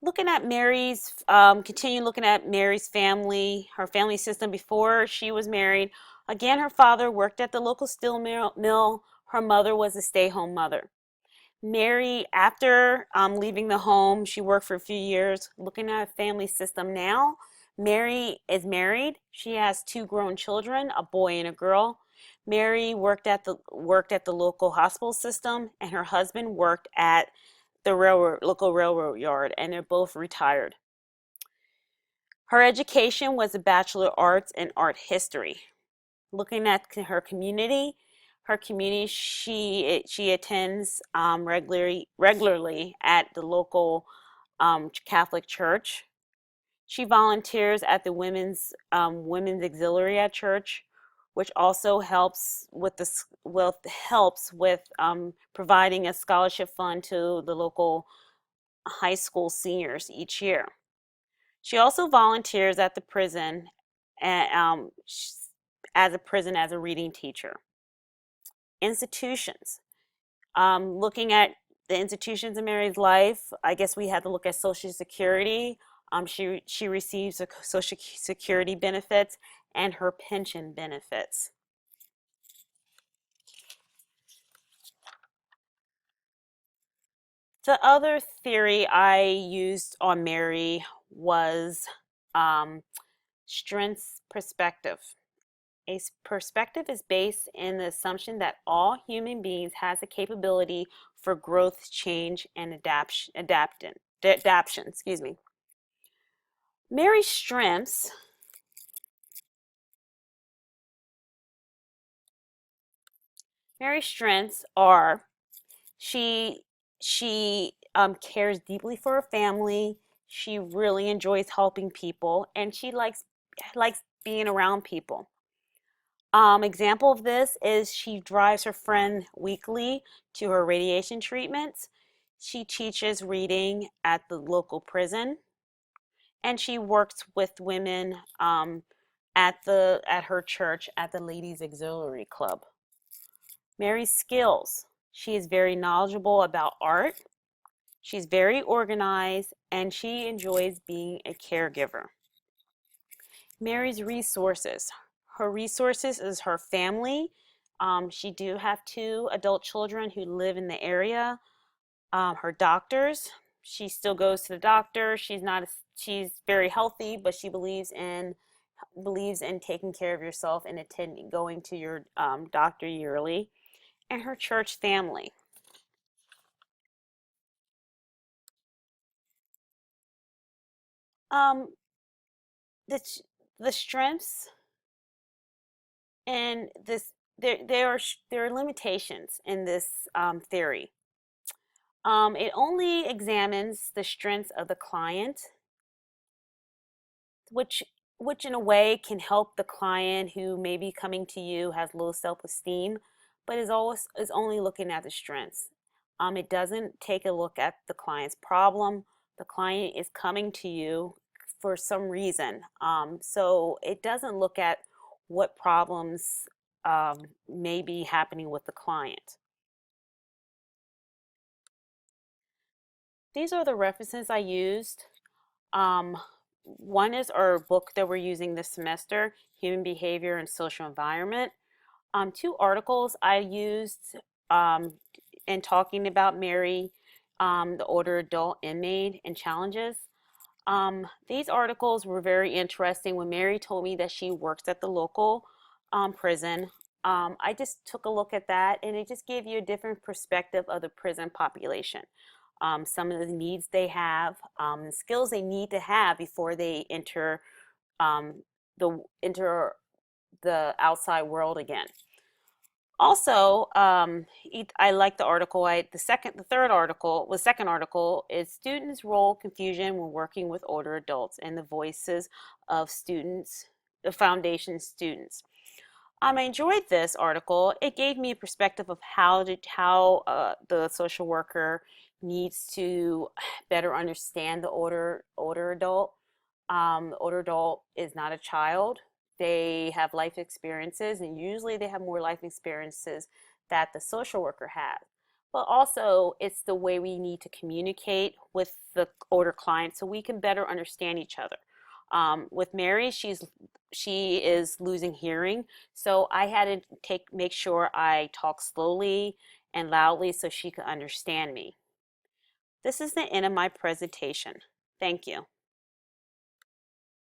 Looking at Mary's, continue looking at Mary's family, her family system before she was married. Again, her father worked at the local steel mill. Her mother was a stay-home mother. Mary, after leaving the home, she worked for a few years. Looking at a family system now, Mary is married. She has two grown children, a boy and a girl. Mary worked at the local hospital system, and her husband worked at the local railroad yard, and they're both retired. Her education was a Bachelor of Arts in Art History. Looking at her community, she attends regularly at the local Catholic church. She volunteers at the women's auxiliary at church, which also helps with providing a scholarship fund to the local high school seniors each year. She also volunteers at the prison and, as a reading teacher. Institutions. Looking at the institutions in Mary's life, I guess we had to look at Social Security. She receives Social Security benefits and her pension benefits. The other theory I used on Mary was um, strengths perspective. A perspective is based in the assumption that all human beings has the capability for growth, change, and adaptation. Excuse me. Mary's strengths. Mary's strengths are she she cares deeply for her family. She really enjoys helping people, and she likes being around people. Example of this is she drives her friend weekly to her radiation treatments. She teaches reading at the local prison, and she works with women at her church at the Ladies Auxiliary Club. Mary's skills. She is very knowledgeable about art. She's very organized, and she enjoys being a caregiver. Mary's resources. Her resources is her family. She do have two adult children who live in the area. Her doctors. She still goes to the doctor. She's very healthy, but she believes in taking care of yourself and going to your doctor yearly. And her church family. Um, the the strengths and this there are limitations in this theory. It only examines the strengths of the client, which which in a way can help the client who may be coming to you has low self-esteem, but is only looking at the strengths. It doesn't take a look at the client's problem. The client is coming to you for some reason, so it doesn't look at what problems may be happening with the client. These are the references I used. Um, One is our book that we're using this semester, Human Behavior and Social Environment. Two articles I used um, in talking about Mary, the older adult inmate and challenges. These articles were very interesting. When Mary told me that she works at the local prison, I just took a look at that, and it just gave you a different perspective of the prison population. Some of the needs they have, the skills they need to have before they um, enter the outside world again. Also, I like the article. The third article, the second article is students' role confusion when working with older adults and the voices of students, the foundation students. I enjoyed this article. It gave me a perspective of how the social worker needs to better understand the older adult. The older adult is not a child. They have life experiences, and usually they have more life experiences that the social worker has. but also it's the way we need to communicate with the older clients so we can better understand each other. With Mary, she is losing hearing, so I had to make sure I talk slowly and loudly so she could understand me. This is the end of my presentation. Thank you.